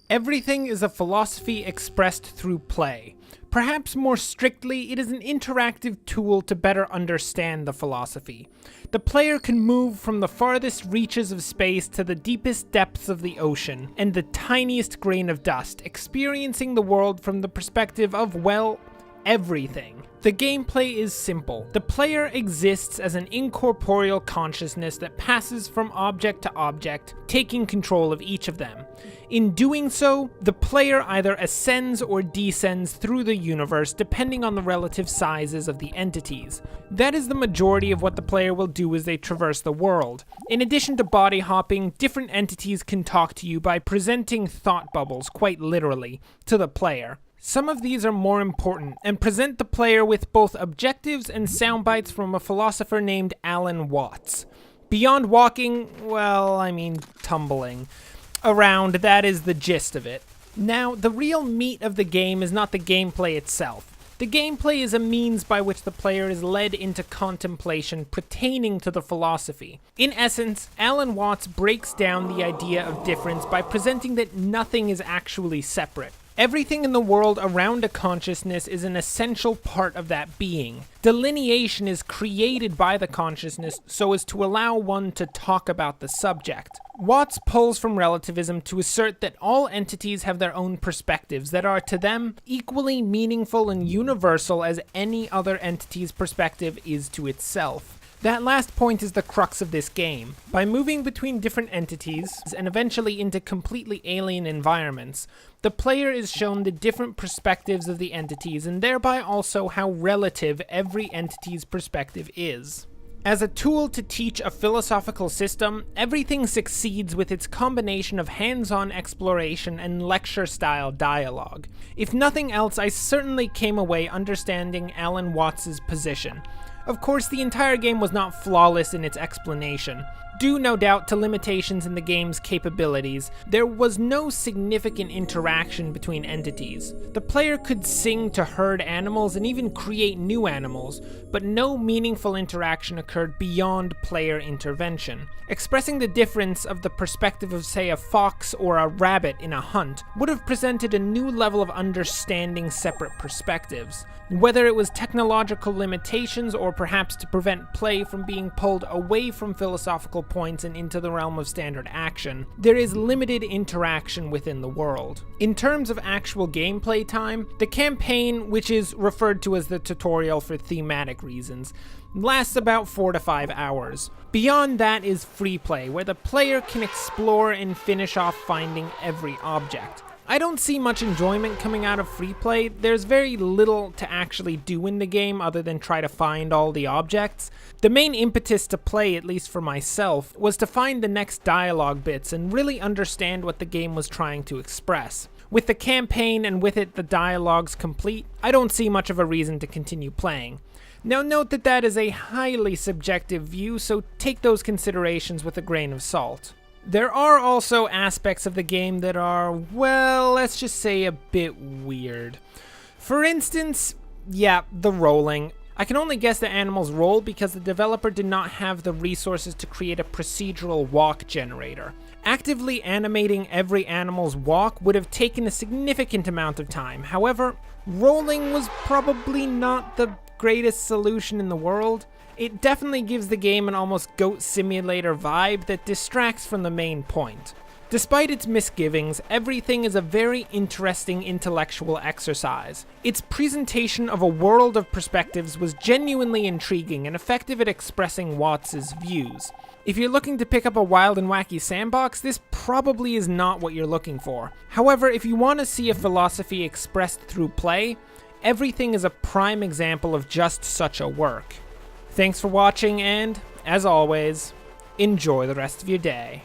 Everything is a philosophy expressed through play. Perhaps more strictly, it is an interactive tool to better understand the philosophy. The player can move from the farthest reaches of space to the deepest depths of the ocean, and the tiniest grain of dust, experiencing the world from the perspective of, well, everything. The gameplay is simple. The player exists as an incorporeal consciousness that passes from object to object, taking control of each of them. In doing so, the player either ascends or descends through the universe depending on the relative sizes of the entities. That is the majority of what the player will do as they traverse the world. In addition to body hopping, different entities can talk to you by presenting thought bubbles, quite literally, to the player. Some of these are more important and present the player with both objectives and soundbites from a philosopher named Alan Watts. Beyond walking, tumbling around, that is the gist of it. Now, the real meat of the game is not the gameplay itself. The gameplay is a means by which the player is led into contemplation pertaining to the philosophy. In essence, Alan Watts breaks down the idea of difference by presenting that nothing is actually separate. Everything in the world around a consciousness is an essential part of that being. Delineation is created by the consciousness so as to allow one to talk about the subject. Watts pulls from relativism to assert that all entities have their own perspectives that are, to them, equally meaningful and universal as any other entity's perspective is to itself. That last point is the crux of this game. By moving between different entities, and eventually into completely alien environments, the player is shown the different perspectives of the entities, and thereby also how relative every entity's perspective is. As a tool to teach a philosophical system, everything succeeds with its combination of hands-on exploration and lecture-style dialogue. If nothing else, I certainly came away understanding Alan Watts' position. Of course, the entire game was not flawless in its explanation. Due, no doubt, to limitations in the game's capabilities, there was no significant interaction between entities. The player could sing to herd animals and even create new animals, but no meaningful interaction occurred beyond player intervention. Expressing the difference of the perspective of, say, a fox or a rabbit in a hunt would have presented a new level of understanding separate perspectives. Whether it was technological limitations or perhaps to prevent play from being pulled away from philosophical points and into the realm of standard action, there is limited interaction within the world. In terms of actual gameplay time, the campaign, which is referred to as the tutorial for thematic reasons, lasts about 4 to 5 hours. Beyond that is free play, where the player can explore and finish off finding every object. I don't see much enjoyment coming out of free play. There's very little to actually do in the game other than try to find all the objects. The main impetus to play, at least for myself, was to find the next dialogue bits and really understand what the game was trying to express. With the campaign and with it the dialogues complete, I don't see much of a reason to continue playing. Now note that that is a highly subjective view, so take those considerations with a grain of salt. There are also aspects of the game that are, well, let's just say a bit weird. For instance, the rolling. I can only guess the animals roll because the developer did not have the resources to create a procedural walk generator. Actively animating every animal's walk would have taken a significant amount of time. However, rolling was probably not the greatest solution in the world. It definitely gives the game an almost Goat Simulator vibe that distracts from the main point. Despite its misgivings, everything is a very interesting intellectual exercise. Its presentation of a world of perspectives was genuinely intriguing and effective at expressing Watts' views. If you're looking to pick up a wild and wacky sandbox, this probably is not what you're looking for. However, if you want to see a philosophy expressed through play, everything is a prime example of just such a work. Thanks for watching and, as always, enjoy the rest of your day.